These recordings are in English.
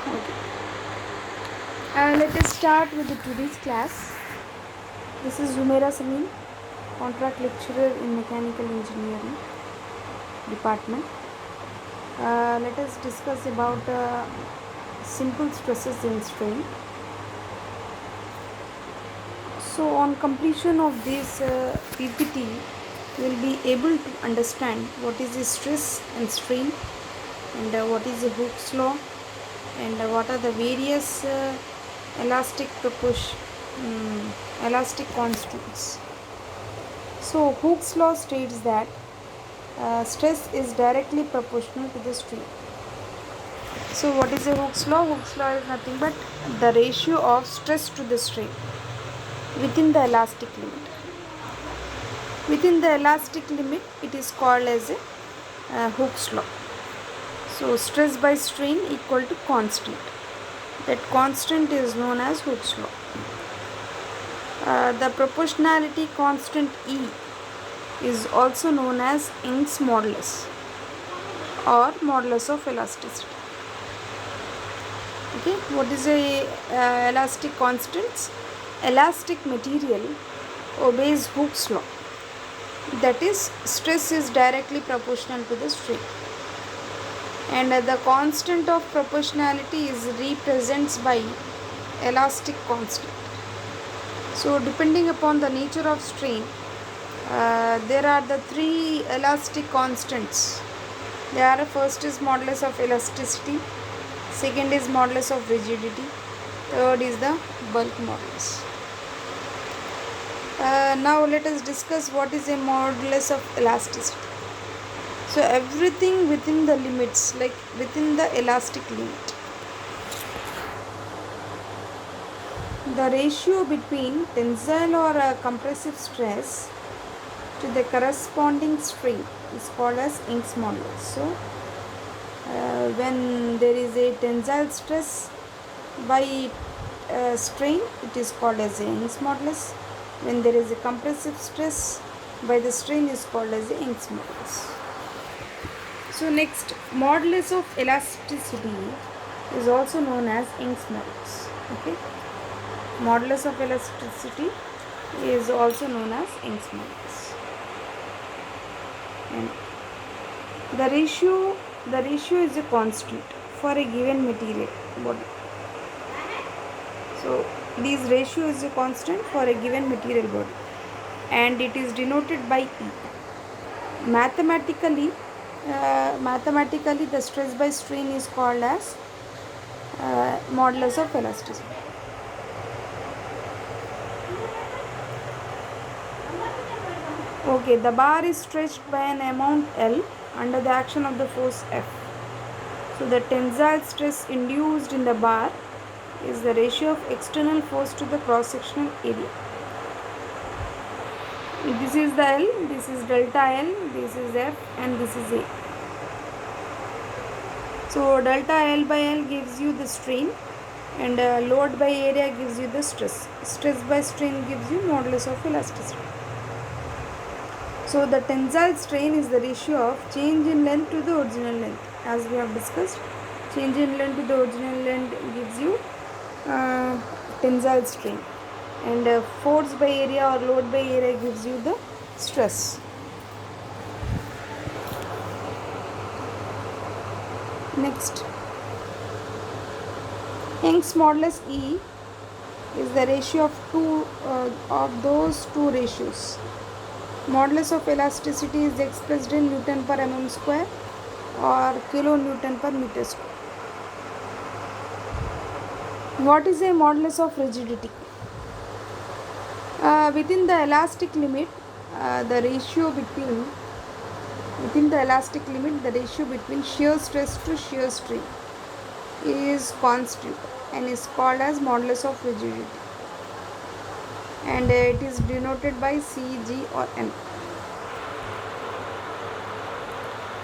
Okay. Let us start with the today's class. This is Zumaira Samin, contract lecturer in Mechanical Engineering Department. Let us discuss about simple stresses and strain. So, on completion of this PPT, you will be able to understand what is the stress and strain, and what is the Hooke's law, and what are the various elastic constants. So Hooke's law states that stress is directly proportional to the strain. So what is a Hooke's law? Hooke's law is nothing but the ratio of stress to the strain within the elastic limit. Within the elastic limit, it is called as a Hooke's law. So stress by strain equal to constant. That constant is known as Hooke's law. The proportionality constant E is also known as Young's modulus or modulus of elasticity. Okay, what is a elastic constants? Elastic material obeys Hooke's law. That is, stress is directly proportional to the strain, and the constant of proportionality is represents by elastic constant. So depending upon the nature of strain, there are the three elastic constants. First is modulus of elasticity, second is modulus of rigidity, third is the bulk modulus. Now let us discuss what is a modulus of elasticity. So everything within the limits, like within the elastic limit. The ratio between tensile or compressive stress to the corresponding strain is called as Young's modulus. So when there is a tensile stress by strain, it is called as a Young's modulus. When there is a compressive stress by the strain, is called as a Young's modulus. So next, modulus of elasticity is also known as Young's modulus. Okay, modulus of elasticity is also known as Young's modulus. And the ratio is a constant for a given material body. So this ratio is a constant for a given material body, and it is denoted by E. Mathematically, the stress by strain is called as modulus of elasticity. Okay, the bar is stretched by an amount L under the action of the force F. So the tensile stress induced in the bar is the ratio of external force to the cross-sectional area. This is the L, this is delta L, this is F, and this is A. So delta L by L gives you the strain, and load by area gives you the stress. Stress by strain gives you modulus of elasticity. So the tensile strain is the ratio of change in length to the original length. As we have discussed, change in length to the original length gives you tensile strain, and force by area or load by area gives you the stress. Next, Young's modulus E is the ratio of those two ratios. Modulus of elasticity is expressed in Newton per mm square or kilonewton per meter square. What is a modulus of rigidity? Within the elastic limit, the ratio between shear stress to shear strain is constant and is called as modulus of rigidity, and it is denoted by C, G or M.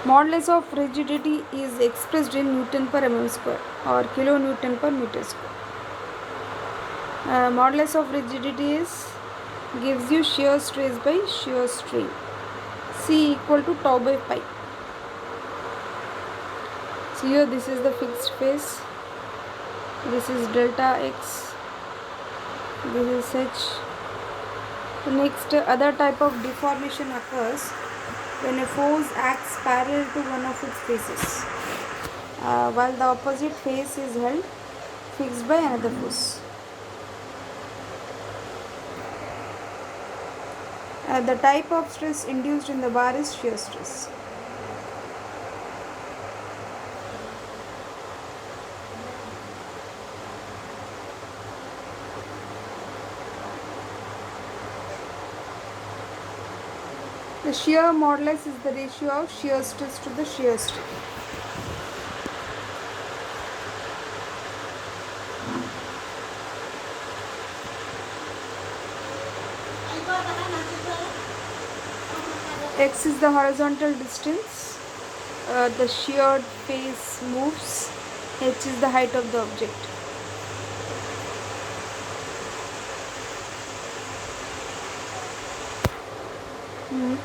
Modulus of rigidity is expressed in Newton per mm square or kilonewton per meter square. Modulus of rigidity gives you shear stress by shear strain. C equal to tau by pi. So here this is the fixed phase, This is delta x, this is h. The next other type of deformation occurs when a force acts parallel to one of its faces, while the opposite face is held fixed by another force. The type of stress induced in the bar is shear stress. The shear modulus is the ratio of shear stress to the shear strain. X is the horizontal distance the sheared face moves. H is the height of the object.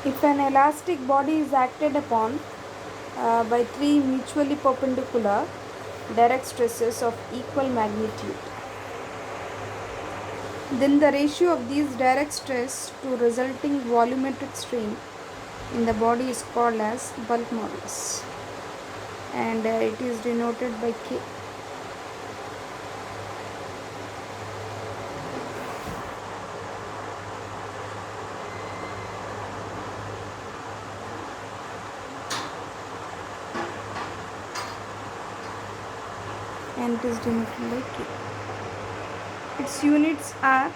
If an elastic body is acted upon by three mutually perpendicular direct stresses of equal magnitude, then the ratio of these direct stress to resulting volumetric strain in the body is called as bulk modulus, and it is denoted by K. And it is denoted by K. Its units are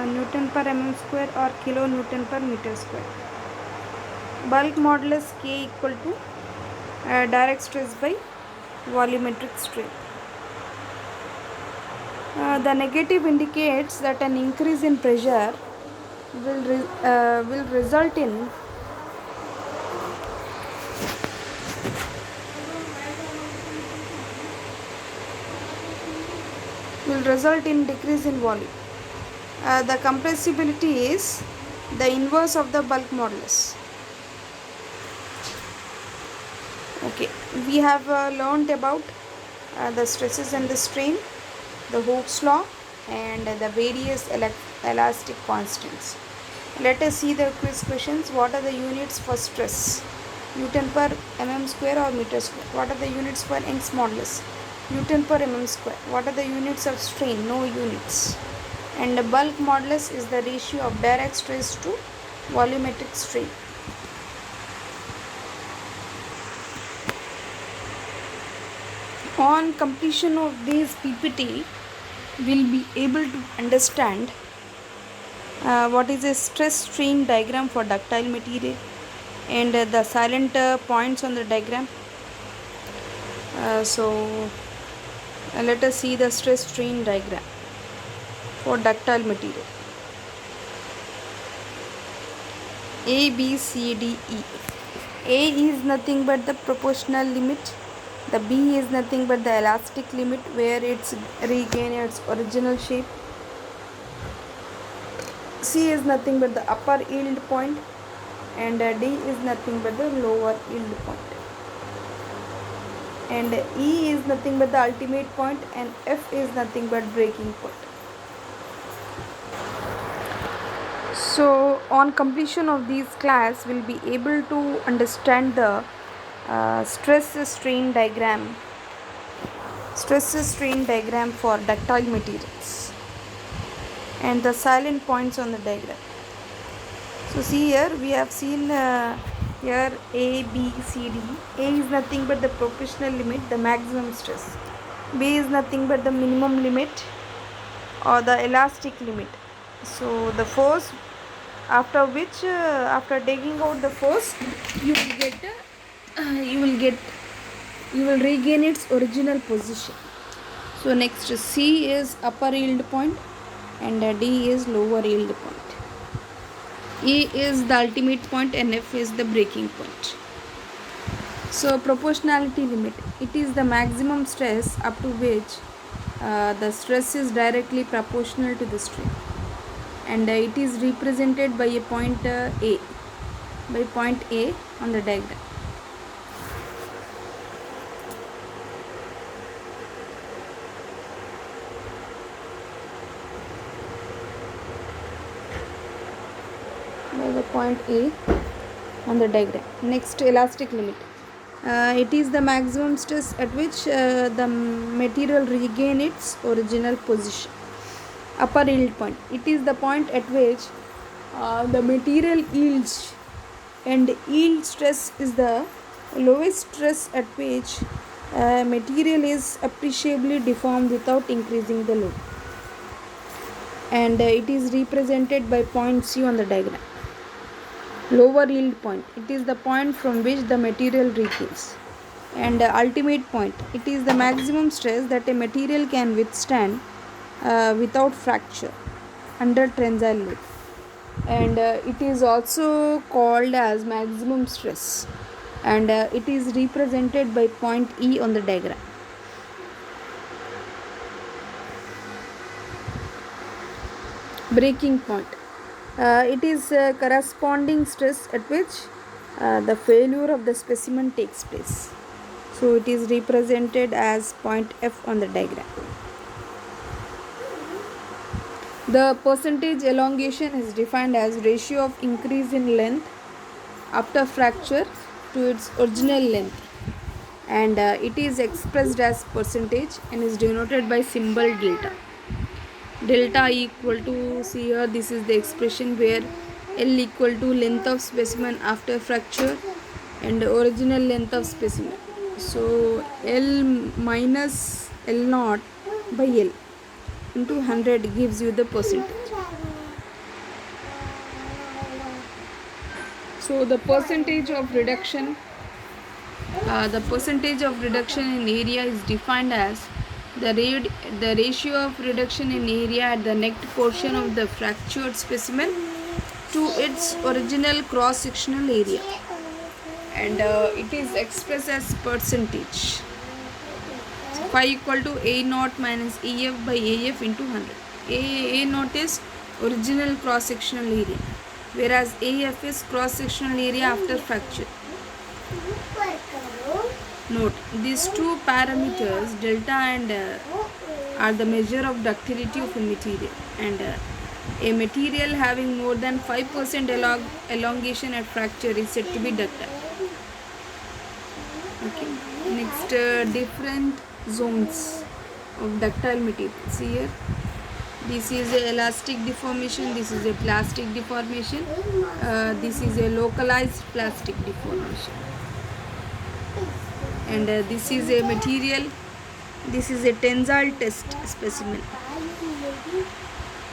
Newton per mm square or kilonewton per meter square. Bulk modulus K equal to direct stress by volumetric strain. The negative indicates that an increase in pressure will result in decrease in volume. The compressibility is the inverse of the bulk modulus. Okay, we have learned about the stresses and the strain, the Hooke's law, and the various elastic constants. Let us see the quiz questions. What are the units for stress? Newton per mm square or meter square? What are the units for Young's modulus? Newton per mm square. What are the units of strain? No units. And the bulk modulus is the ratio of direct stress to volumetric strain. On completion of this PPT, we'll be able to understand what is a stress strain diagram for ductile material and the silent points on the diagram. Let us see the stress strain diagram for ductile material. A, B, C, D, E. A is nothing but the proportional limit. The B is nothing but the elastic limit where it's regain its original shape. C is nothing but the upper yield point, and D is nothing but the lower yield point. And E is nothing but the ultimate point, and F is nothing but breaking point. So on completion of this class, we'll be able to understand the stress strain diagram for ductile materials and the silent points on the diagram. So see here, we have seen here A, B, C, D. A is nothing but the proportional limit, the maximum stress. B is nothing but the minimum limit or the elastic limit. So the force, after which after taking out the force, you will regain its original position. So next, C is upper yield point and D is lower yield point. E is the ultimate point and F is the breaking point. So proportionality limit, it is the maximum stress up to which the stress is directly proportional to the strain, and it is represented by a point A on the diagram. the point A on the diagram. Next, elastic limit. It is the maximum stress at which the material regain its original position. Upper yield point. It is the point at which the material yields, and yield stress is the lowest stress at which material is appreciably deformed without increasing the load, and it is represented by point C on the diagram. Lower yield point. It is the point from which the material regains. And ultimate point. It is the maximum stress that a material can withstand without fracture under tensile load. And it is also called as maximum stress. And it is represented by point E on the diagram. Breaking point. It is corresponding stress at which the failure of the specimen takes place. So it is represented as point F on the diagram. The percentage elongation is defined as ratio of increase in length after fracture to its original length, and it is expressed as percentage and is denoted by symbol delta. Delta equal to, see here, this is the expression where L equal to length of specimen after fracture and original length of specimen. So L minus L naught by L into 100 gives you the percentage. So the percentage of reduction in area is defined as the ratio of reduction in area at the necked portion of the fractured specimen to its original cross-sectional area, and it is expressed as percentage. So phi equal to A naught minus EF by AF into 100. A naught is original cross-sectional area, whereas AF is cross-sectional area after fracture. Note, these two parameters, delta and are the measure of ductility of a material, and a material having more than 5% elongation at fracture is said to be ductile. Okay. Next, different zones of ductile materials. Here, this is a elastic deformation, this is a plastic deformation, this is a localized plastic deformation, and this is a material, this is a tensile test specimen,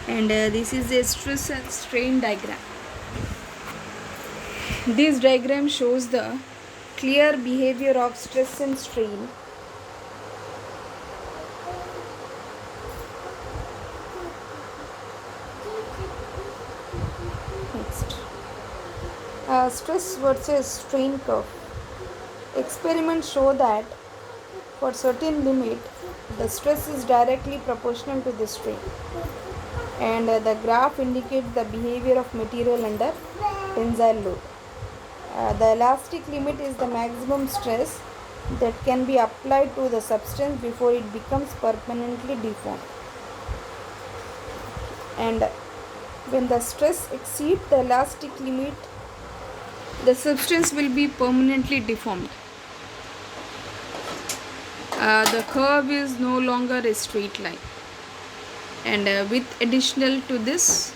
and this is a stress and strain diagram. This diagram shows the clear behavior of stress and strain stress versus strain curve. Experiments show that for certain limit, the stress is directly proportional to the strain, and the graph indicates the behavior of material under tensile load. The elastic limit is the maximum stress that can be applied to the substance before it becomes permanently deformed, and when the stress exceeds the elastic limit, the substance will be permanently deformed. The curve is no longer a straight line, and with additional to this,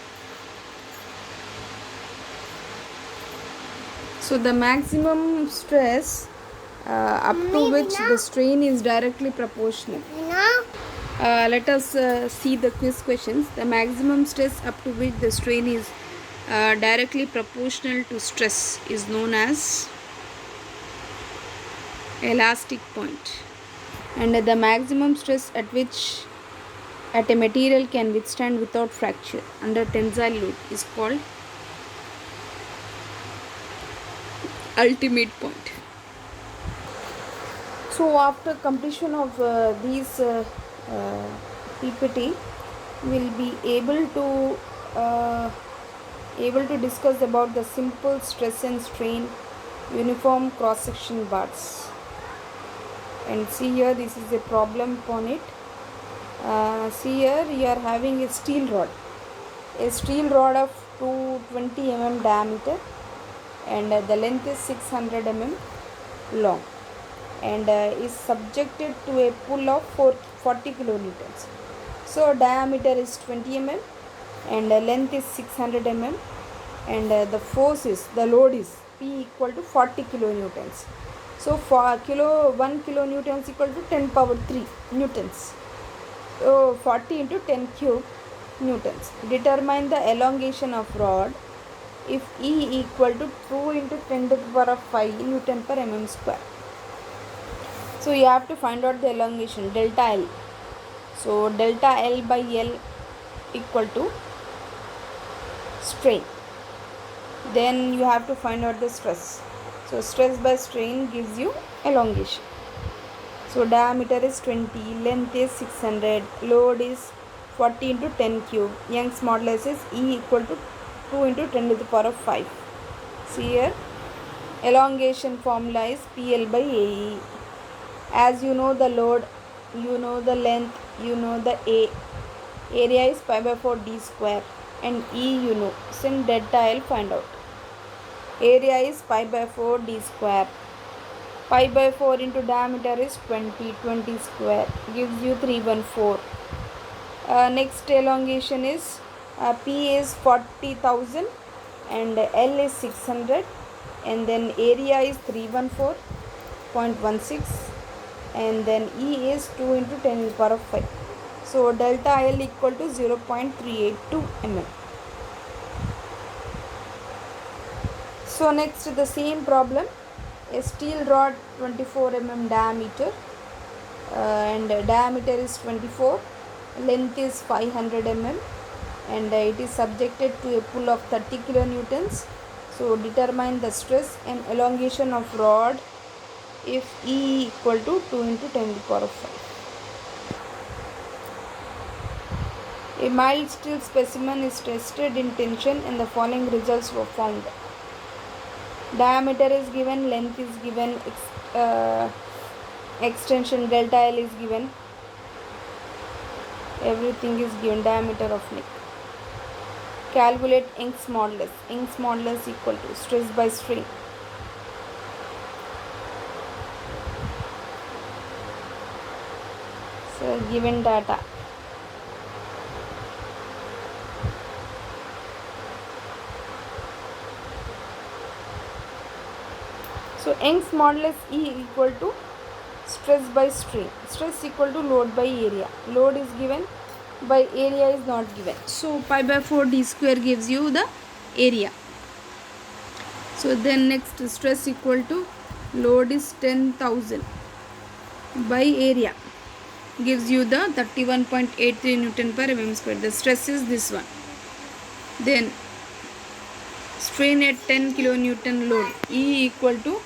so the maximum stress up to which the strain is directly proportional. Let us see the quiz questions. The maximum stress up to which the strain is directly proportional to stress is known as elastic point, and the maximum stress at which a material can withstand without fracture under tensile load is called ultimate point. So after completion of these PPT, we will be able to discuss about the simple stress and strain uniform cross section bars. And see here, this is a problem upon it. See here, you are having a steel rod of 220 mm diameter, and the length is 600 mm long, and is subjected to a pull of 40 kilonewtons. So diameter is 20 mm and length is 600 mm, and the load is P equal to 40 kilonewtons. So for 1 kilonewton is equal to 10 power 3 newtons. So 40 into 10 cube newtons. Determine the elongation of rod if E equal to 2 into 10 to the power of 5 Newton per mm square. So you have to find out the elongation delta L. So delta L by L equal to strain. Then you have to find out the stress. So stress by strain gives you elongation. So diameter is 20, length is 600, load is 40 into 10 cube. Young's modulus is E equal to 2 into 10 to the power of 5. See here, elongation formula is PL by AE. As you know the load, you know the length, you know the A. Area is pi by 4 d square, and E you know. Since delta L find out. Area is pi by 4 d square. Pi by 4 into diameter is 20 square gives you 314. Next elongation is P is 40,000 and L is 600, and then area is 314.16, and then E is 2 into 10 to the power of 5. So delta L equal to 0.382 mm. So next the same problem, a steel rod 24 mm diameter, and diameter is 24, length is 500 mm, and it is subjected to a pull of 30 kilonewtons. So determine the stress and elongation of rod if E equal to 2 into 10 to the power of 5. A mild steel specimen is tested in tension and the following results were found. Diameter is given, length is given, extension delta L is given, everything is given, diameter of neck. Calculate Young's modulus. Young's modulus equal to stress by strain. So given data. So Young's modulus E equal to stress by strain. Stress equal to load by area. Load is given, by area is not given. So pi by 4 d square gives you the area. So then next stress equal to load is 10,000 by area gives you the 31.83 Newton per mm square. The stress is this one. Then strain at 10 kilonewton load, E equal to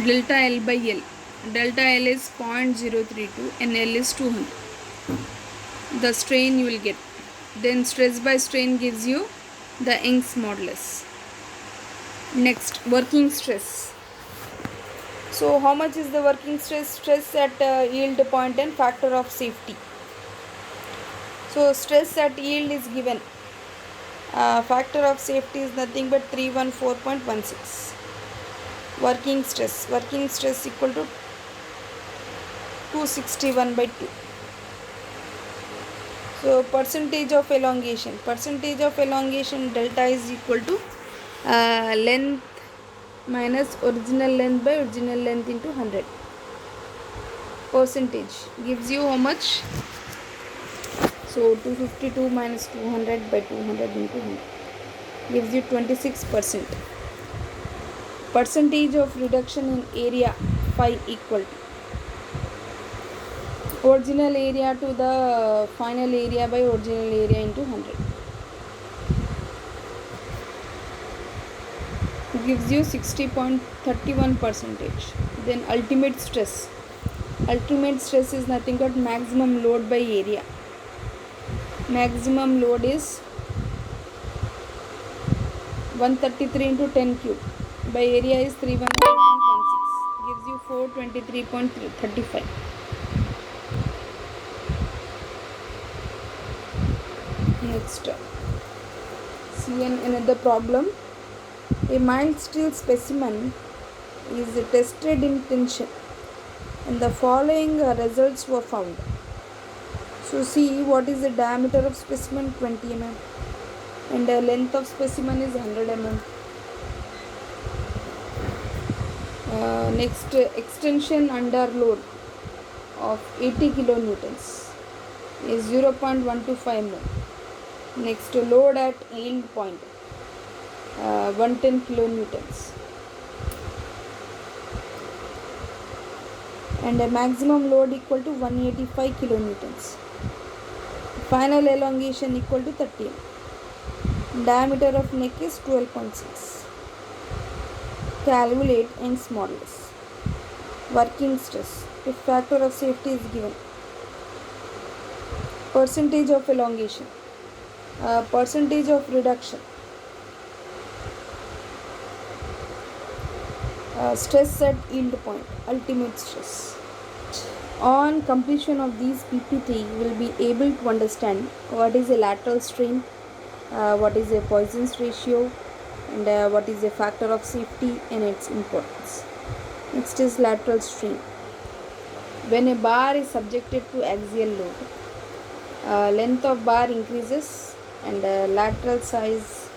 delta L by L. Delta L is 0.032 and L is 200. The strain you will get. Then stress by strain gives you the Young's modulus. Next, working stress. So how much is the working stress? Stress at yield point and factor of safety. So stress at yield is given. Factor of safety is nothing but 314.16. Working stress equal to 261 by 2. So percentage of elongation delta is equal to length minus original length by original length into 100. Percentage gives you how much? So 252 minus 200 by 200 into 100 gives you 26%. Percentage of reduction in area phi equal to original area to the final area by original area into 100 gives you 60.31%. Then ultimate stress is nothing but maximum load by area. Maximum load is 133 into 10 cube by area is 315.16 gives you 423.35. Next, see another problem. A mild steel specimen is tested in tension, and the following results were found. So, see what is the diameter of specimen 20 mm, and the length of specimen is 100 mm. Next, extension under load of 80 kilonewtons is 0.125 mm. Next, load at yield point 110 kilonewtons, and a maximum load equal to 185 kilonewtons. Final elongation equal to 30 mm. Diameter of neck is 12.6. Calculate Young's modulus. Working stress. If factor of safety is given. Percentage of elongation. Percentage of reduction. Stress at yield point. Ultimate stress. On completion of these PPT, you will be able to understand what is a lateral strain, what is a Poisson's ratio, and what is a factor of safety and its importance. Next is lateral strain. When a bar is subjected to axial load, length of bar increases and lateral size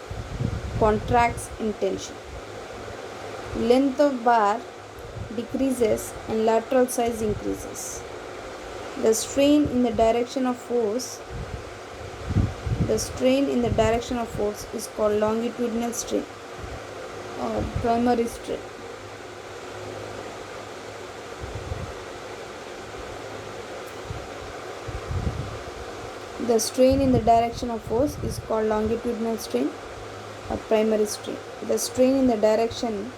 contracts in tension. Length of bar decreases and lateral size increases. The strain in the direction of force is called longitudinal strain or primary strain. The strain in the direction of force is called longitudinal strain or primary strain. The strain in the direction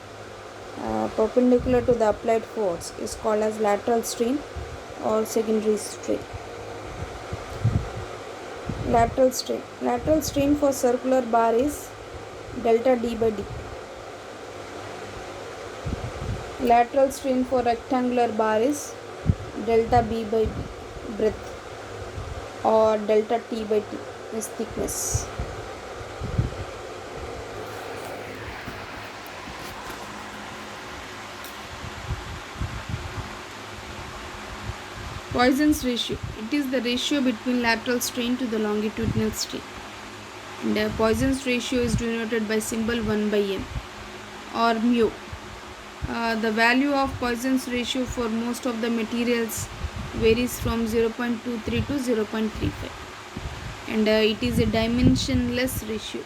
perpendicular to the applied force is called as lateral strain or secondary strain. Lateral strain for circular bar is delta D by D. Lateral strain for rectangular bar is delta B by B, breadth, or delta T by T is thickness. Poisson's ratio. It is the ratio between lateral strain to the longitudinal strain. And Poisson's ratio is denoted by symbol 1 by m or mu. The value of Poisson's ratio for most of the materials varies from 0.23 to 0.35, and it is a dimensionless ratio.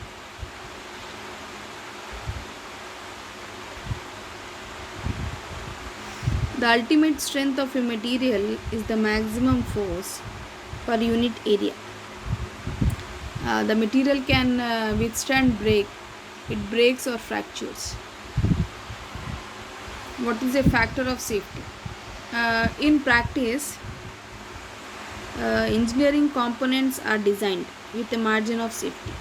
The ultimate strength of a material is the maximum force per unit area. The material can withstand break. It breaks or fractures. What is a factor of safety? In practice, engineering components are designed with a margin of safety.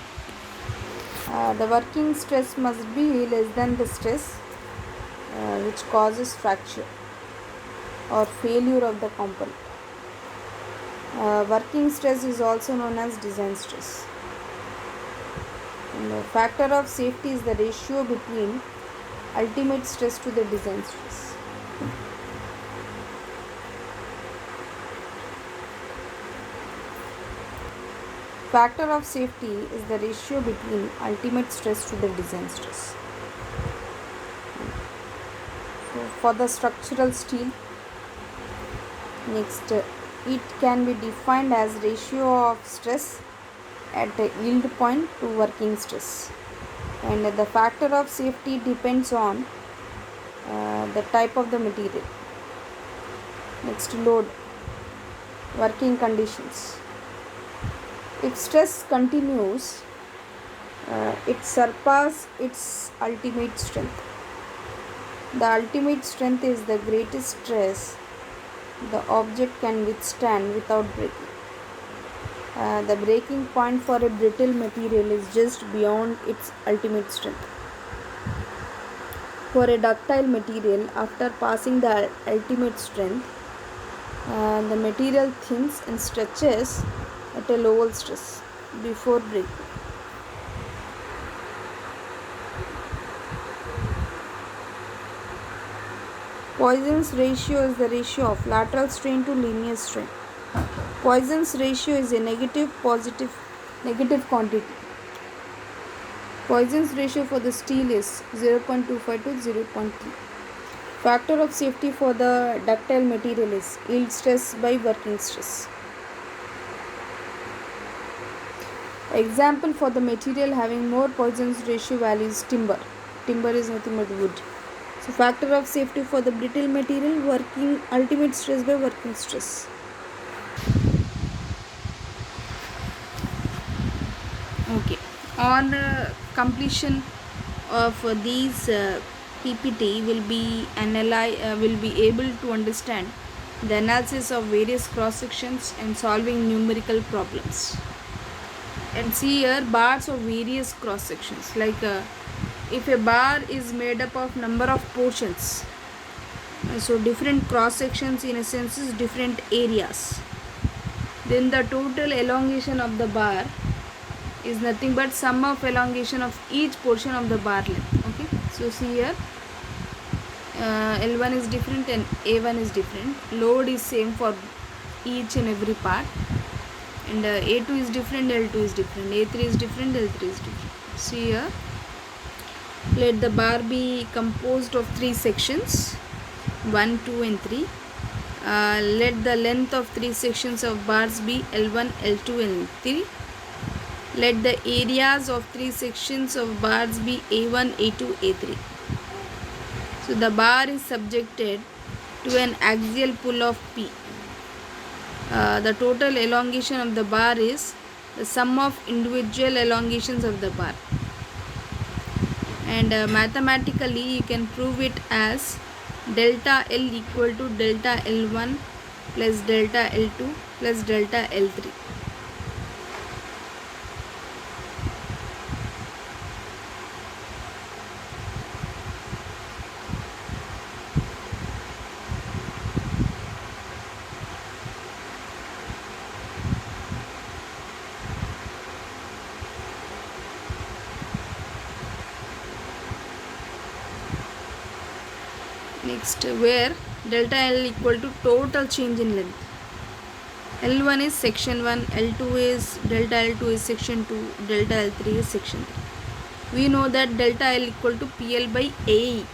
The working stress must be less than the stress which causes fracture or failure of the component. Working stress is also known as design stress. And the factor of safety is the ratio between ultimate stress to the design stress. Factor of safety is the ratio between ultimate stress to the design stress. So for the structural steel, next, it can be defined as ratio of stress at a yield point to working stress, and the factor of safety depends on the type of the material. Next, load, working conditions. If stress continues, it surpasses its ultimate strength. The ultimate strength is the greatest stress the object can withstand without breaking. The breaking point for a brittle material is just beyond its ultimate strength. For a ductile material, after passing the ultimate strength, the material thins and stretches at a lower stress. before break. Poisson's ratio is the ratio of lateral strain to linear strain. Poisson's ratio is a negative quantity. Poisson's ratio for the steel is 0.25 to 0.3. Factor of safety for the ductile material is yield stress by working stress. Example for the material having more Poisson's ratio value is timber. Timber is nothing but wood. So factor of safety for the brittle material, working ultimate stress by working stress. Okay. On completion of these PPT, will be able to understand the analysis of various cross sections and solving numerical problems. And see here bars of various cross sections, like if a bar is made up of number of portions, so different cross sections in a sense is different areas, then the total elongation of the bar is nothing but sum of elongation of each portion of the bar length. Okay, so see here L1 is different and A1 is different, load is same for each and every part, and A2 is different, L2 is different, A3 is different, L3 is different. See here, let the bar be composed of 3 sections, 1, 2 and 3. Let the length of 3 sections of bars be L1, L2 and L3. Let the areas of 3 sections of bars be A1, A2, A3. So the bar is subjected to an axial pull of P. The total elongation of the bar is the sum of individual elongations of the bar, and mathematically you can prove it as delta L equal to delta L1 plus delta L2 plus delta L3. Next, where delta L equal to total change in length. L1 is section 1, L2 is delta L2 is section 2, delta L3 is section 3. We know that delta L equal to PL by AE.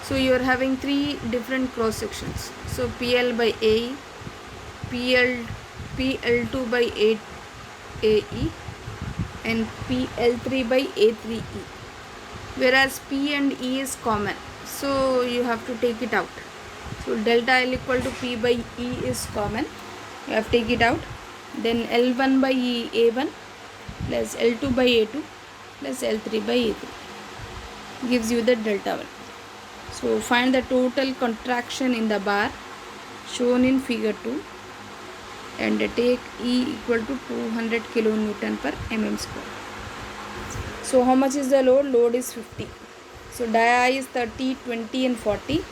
So you are having 3 different cross sections. So PL by AE, PL2 by AE and PL3 by A3E. Whereas P and E is common, so you have to take it out. So delta L equal to P by E is common, you have to take it out. Then L1 by A1 plus L2 by A2 plus L3 by A3 gives you the delta 1. So find the total contraction in the bar shown in figure 2 and take E equal to 200 kilonewton per mm square. So how much is the load? Load is 50. So dia is 30, 20 and 40,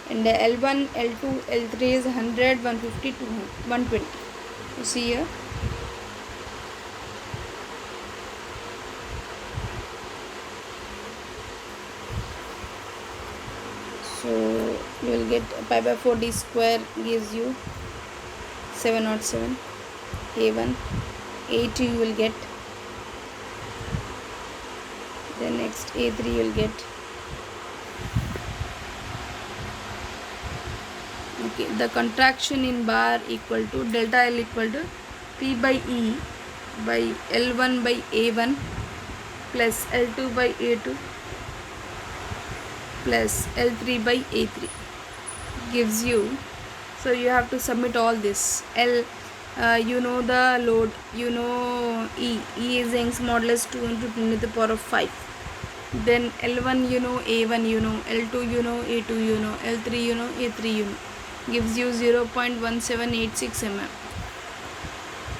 and the L1, L2, L3 is 100, 150, 200, 120. You see here. So you will get pi by 4d square gives you 707. A1, A2 you will get. Then next A3 you will get. Okay, the contraction in bar equal to delta L equal to P by E by L1 by A1 plus L2 by A2 plus L3 by A3 gives you. So you have to submit all this. L, you know the load, you know E is Young's modulus 2 into 10 to the power of 5. Then L1 you know, A1 you know, L2 you know, A2 you know, L3 you know, A3 you know, gives you 0.1786 mm.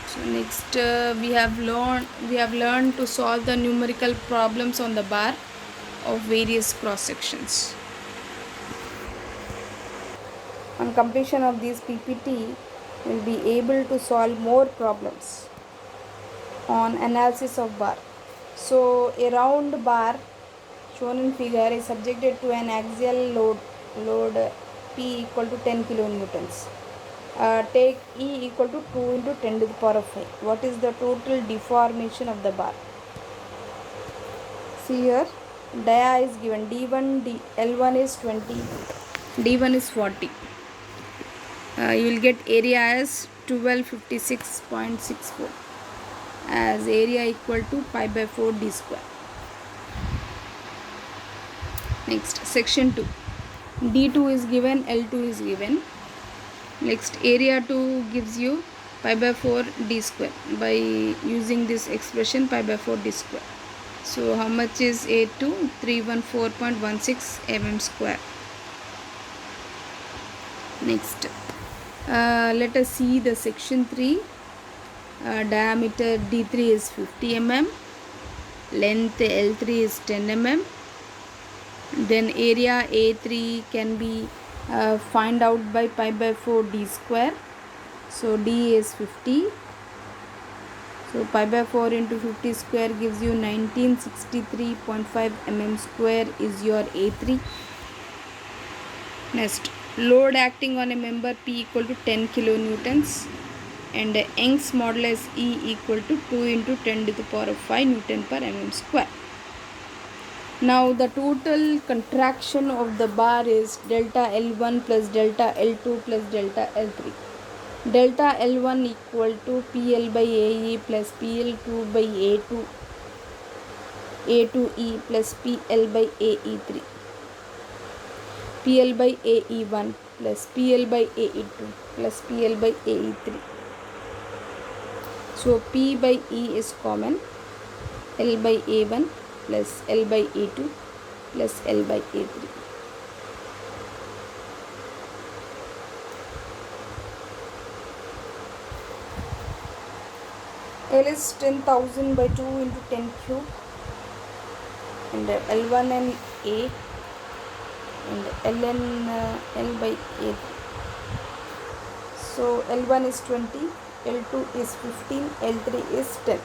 So next we have learned to solve the numerical problems on the bar of various cross sections. On completion of this PPT, we will be able to solve more problems. on analysis of bar. So a round bar shown in figure is subjected to an axial load P equal to 10 kilonewtons. Take E equal to 2 into 10 to the power of 5. What is the total deformation of the bar? See here, dia is given D1, L1 is 20, D1 is 40. You will get area as 1256.64 as area equal to pi by 4 d square. Next, section 2. D2 is given, L2 is given. Next, area 2 gives you pi by 4 d square by using this expression pi by 4 d square. So how much is A2? 314.16 mm square. Next, let us see the section 3. Diameter D3 is 50 mm, length L3 is 10 mm. Then area A3 can be find out by pi by 4 d square. So D is 50. So pi by 4 into 50 square gives you 1963.5 mm square is your A3. Next, load acting on a member P equal to 10 kilonewtons and Young's modulus E equal to 2 into 10 to the power of 5 Newton per mm square. Now the total contraction of the bar is delta L1 plus delta L2 plus delta L3. Delta L1 equal to PL by AE plus PL2 by A2, A2E plus PL by AE3, PL by AE1 plus PL by AE2 plus PL by AE3. So P by E is common, L by A1 plus L by A2 plus L by A3. L is 10,000 by 2 into 10 cube and L1 and A and Ln L by A3. So L1 is 20, L2 is 15, L3 is 10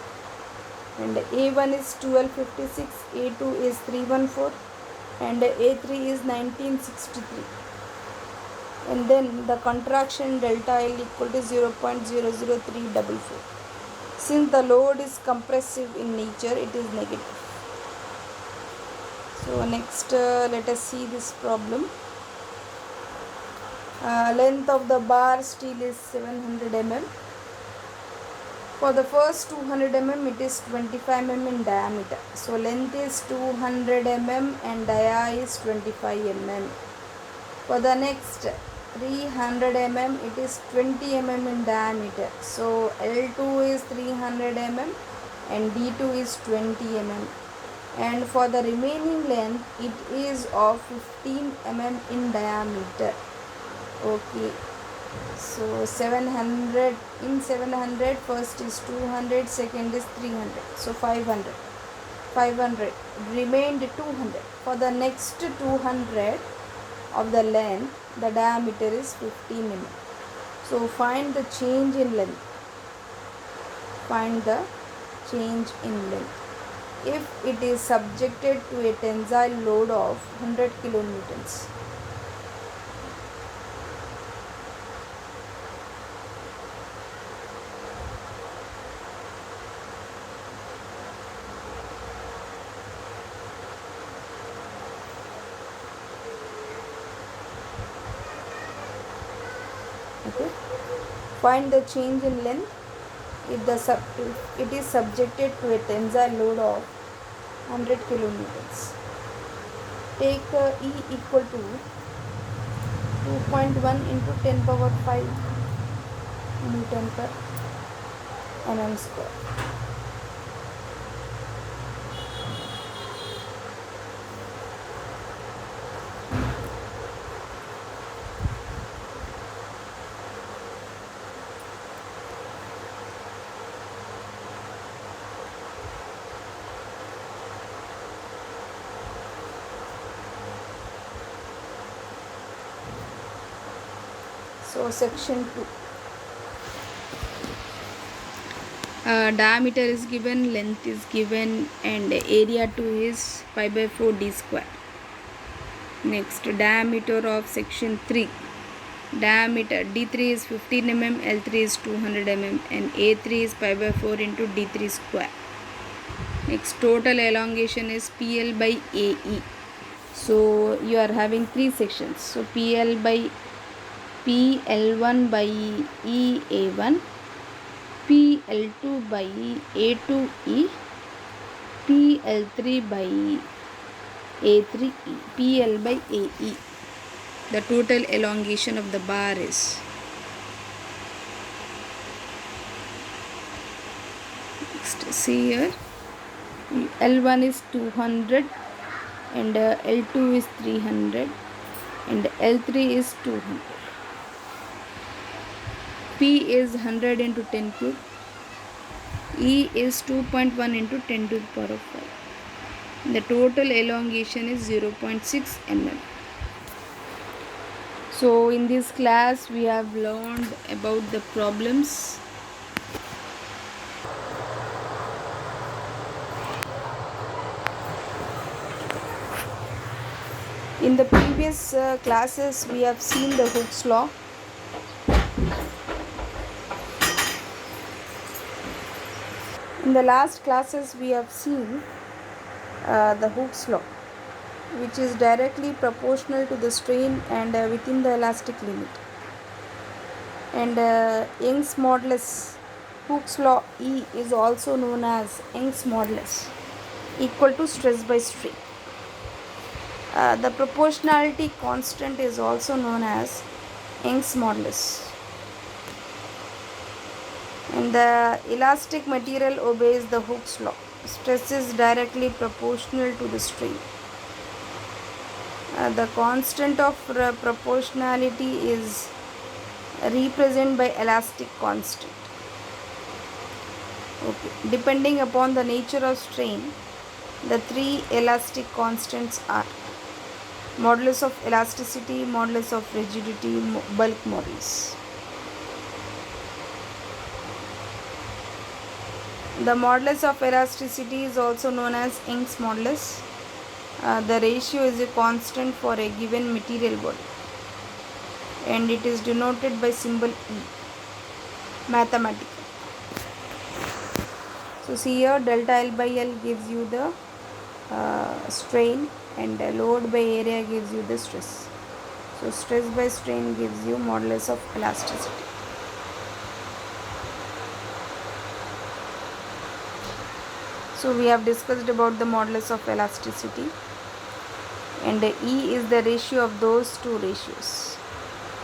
and A1 is 1256, A2 is 314 and A3 is 1963. And then the contraction delta L equal to 0.00344. Since the load is compressive in nature, it is negative. So next let us see this problem. Length of the bar steel is 700 mm. For the first 200 mm it is 25 mm in diameter. So length is 200 mm and dia is 25 mm. For the next 300 mm it is 20 mm in diameter. So L2 is 300 mm and D2 is 20 mm. And for the remaining length it is of 15 mm in diameter. Okay, so 700 in 700, first is 200, second is 300, so 500 remained 200. For the next 200 of the length, the diameter is 15 mm. So find the change in length. Find the change in length if it is subjected to a tensile load of 100 kilonewtons. Okay. Find the change in length if it is subjected to a tensile load of 100 kilonewtons. Take E equal to 2.1 into 10 power 5 Newton per mm square. So section 2. Diameter is given, length is given, and area 2 is pi by 4 d square. Next, diameter of section 3. Diameter D3 is 15 mm, L3 is 200 mm, and A3 is pi by 4 into D3 square. Next, total elongation is PL by AE. So you are having 3 sections. So PL1 by EA1, PL2 by A2E, PL3 by A3E, PL by AE. The total elongation of the bar is. Next, see here, L1 is 200 and L2 is 300 and L3 is 200. P is 100 into 10 cube. E is 2.1 into 10 to the power of 5. The total elongation is 0.6 mm. So in this class we have learned about the problems. In the previous classes we have seen the Hooke's law. In the last classes we have seen the Hooke's law, which is directly proportional to the strain and within the elastic limit. And Young's modulus, Hooke's law E, is also known as Young's modulus, equal to stress by strain. The proportionality constant is also known as Young's modulus. And the elastic material obeys the Hooke's law. Stress is directly proportional to the strain. The constant of proportionality is represented by elastic constant. Okay. Depending upon the nature of strain, the three elastic constants are modulus of elasticity, modulus of rigidity, bulk modulus. The modulus of elasticity is also known as Young's modulus. The ratio is a constant for a given material body and it is denoted by symbol E, mathematical. So see here, delta L by L gives you the strain and load by area gives you the stress. So stress by strain gives you modulus of elasticity. So we have discussed about the modulus of elasticity, and E is the ratio of those two ratios.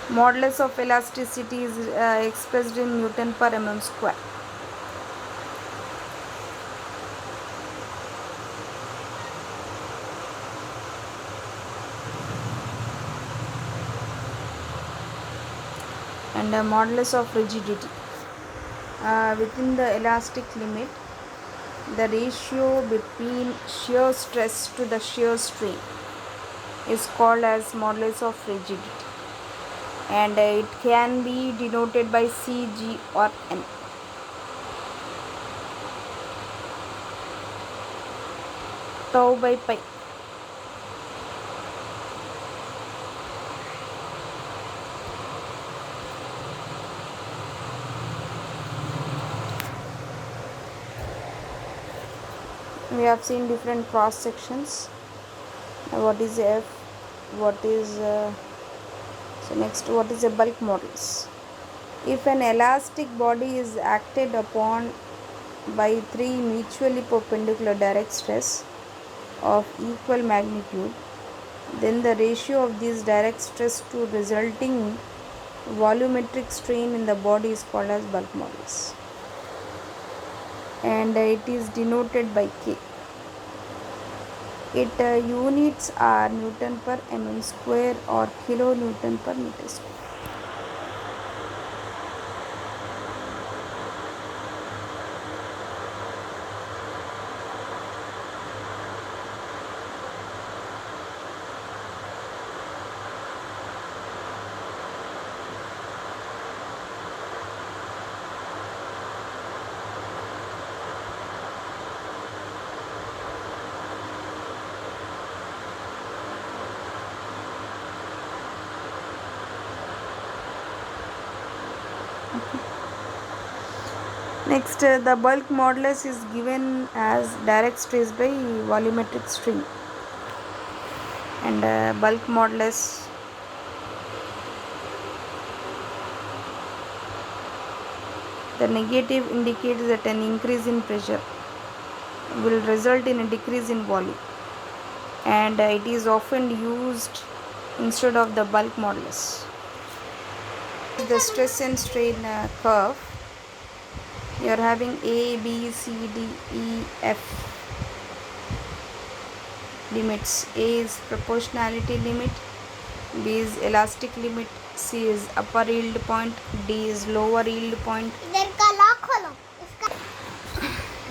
Modulus of elasticity is expressed in Newton per mm square. And modulus of rigidity. Within the elastic limit, the ratio between shear stress to the shear strain is called as modulus of rigidity, and it can be denoted by C, G or M. Tau by pi. We have seen different cross sections. What is F? What is so next? What is a bulk modulus? If an elastic body is acted upon by three mutually perpendicular direct stress of equal magnitude, then the ratio of these direct stress to resulting volumetric strain in the body is called as bulk modulus, and it is denoted by K. Its units are Newton per mm square or kilonewton per meter square. Next, the bulk modulus is given as direct stress by volumetric strain, and bulk modulus the negative indicates that an increase in pressure will result in a decrease in volume, and it is often used instead of the bulk modulus. The stress and strain curve, you are having A, B, C, D, E, F limits. A is proportionality limit, B is elastic limit, C is upper yield point, D is lower yield point.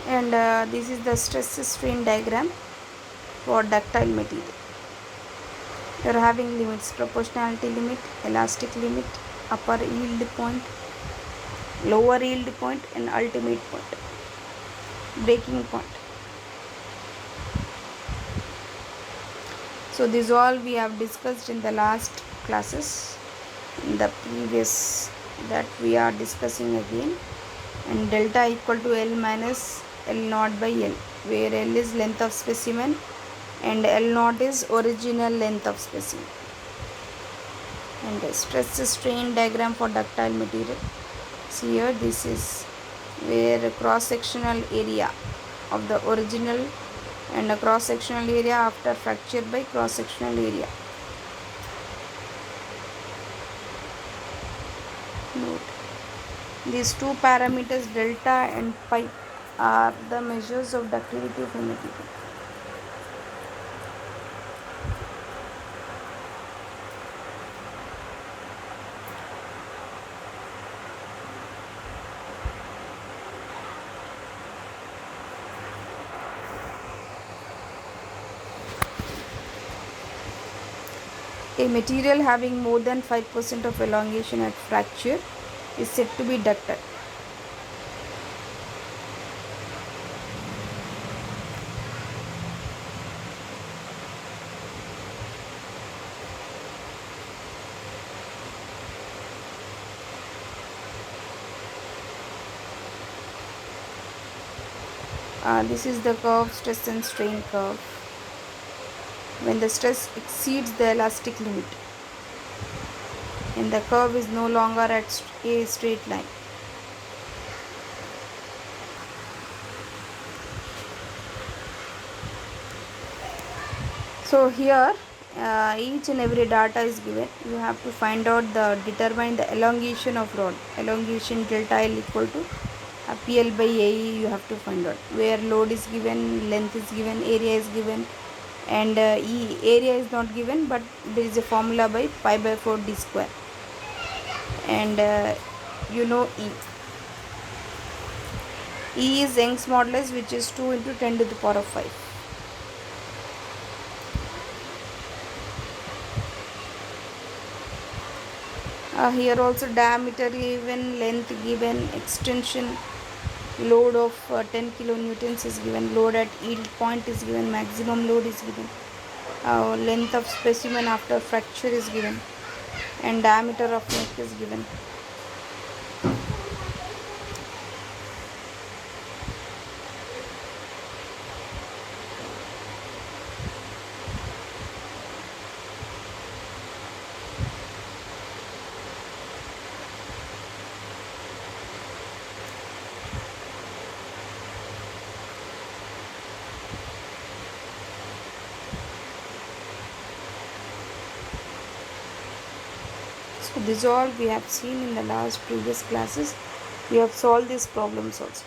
And this is the stress strain diagram for ductile material. You are having limits: proportionality limit, elastic limit, upper yield point, lower yield point, and ultimate point, breaking point. So this all we have discussed in the last classes, in the previous, that we are discussing again. And delta equal to L minus L naught by L, where L is length of specimen and L naught is original length of specimen. And the stress strain diagram for ductile material. See here, this is where cross sectional area of the original and a cross sectional area after fracture by cross sectional area. Note, these two parameters delta and pi are the measures of ductility of a material. A material having more than 5% of elongation at fracture is said to be ductile. This is the curve, stress and strain curve. When the stress exceeds the elastic limit and the curve is no longer at a straight line. So here each and every data is given. You have to find out determine the elongation of rod. Elongation delta L equal to PL by AE you have to find out, where load is given, length is given, area is given, and E area is not given, but there is a formula by pi by 4 d square, and you know E is Young's modulus, which is 2 into 10 to the power of 5. Here also diameter given, length given, extension load of 10 kilonewtons is given, load at yield point is given, maximum load is given, length of specimen after fracture is given, and diameter of neck is given. So this all we have seen in the last previous classes. We have solved these problems also.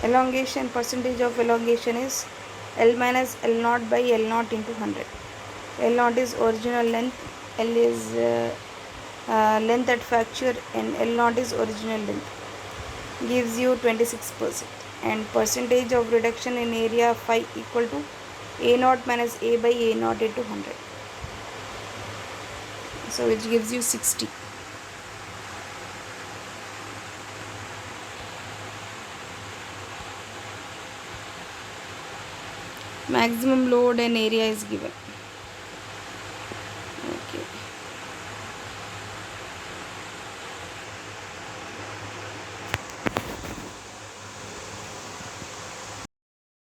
Elongation, percentage of elongation is L minus L naught by L naught into 100. L naught is original length, L is length at fracture, and L naught is original length. Gives you 26%. And percentage of reduction in area phi equal to A naught minus A by A naught into 100. So which gives you 60. Maximum load and area is given.